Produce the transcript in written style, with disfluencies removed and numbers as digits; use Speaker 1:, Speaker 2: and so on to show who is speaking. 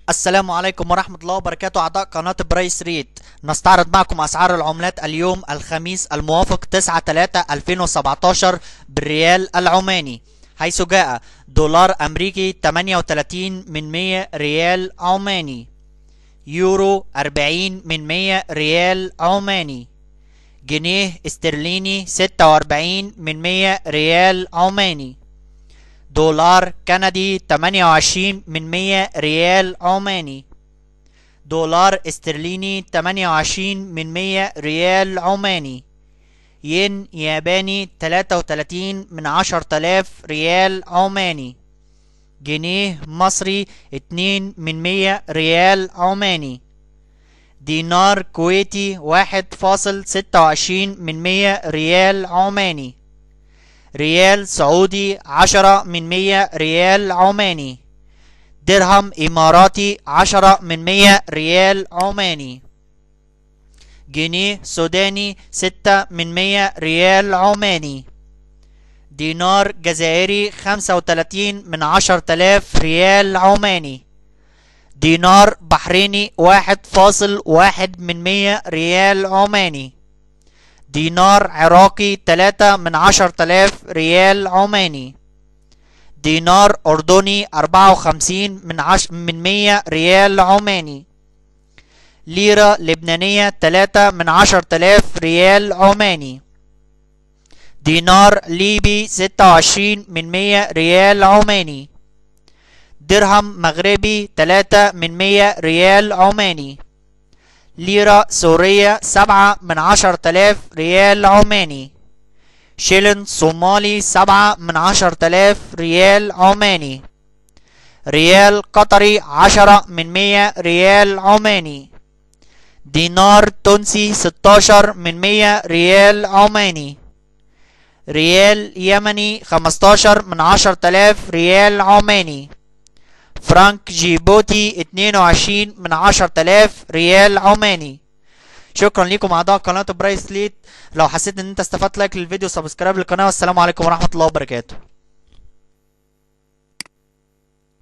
Speaker 1: السلام عليكم ورحمة الله وبركاته. أعضاء قناة برايس ريت، نستعرض معكم أسعار العملات اليوم الخميس الموافق 9/3/2017 بالريال العماني، حيث جاء دولار أمريكي 38 من 100 ريال عماني، يورو 40 من 100 ريال عماني، جنيه استرليني 46 من 100 ريال عماني، دولار كندي 28 من 100 ريال عماني، دولار استرليني 28 من 100 ريال عماني، ين ياباني 33 من 10,000 ريال عماني، جنيه مصري 2 من 100 ريال عماني، دينار كويتي 1.26 من 100 ريال عماني، ريال سعودي 10 من 100 ريال عماني، درهم إماراتي 10 من 100 ريال عماني، جنيه سوداني 6 من 100 ريال عماني، دينار جزائري 35 من 10,000 ريال عماني، دينار بحريني 1.1 من 100 ريال عماني، دينار عراقي 3 من 10,000 ريال عماني، دينار أردني 54 من 100 ريال عماني، ليرة لبنانية 3 من 10,000 ريال عماني، دينار ليبي 26 من 100 ريال عماني، درهم مغربي 3 من 100 ريال عماني، ليرة سورية 7 من 10,000 ريال عماني، شيلن صومالي 7 من 10,000 ريال عماني، ريال قطري 10 من 100 ريال عماني، دينار تونسي 16 من 100 ريال عماني، ريال يمني 15 من 10,000 ريال عماني، فرانك جيبوتي 22 من 10,000 ريال عماني. شكرا لكم اعضاء قناة برايس ليت. لو حسيت ان انت استفدت لايك للفيديو، سبسكرايب للقناة، والسلام عليكم ورحمة الله وبركاته.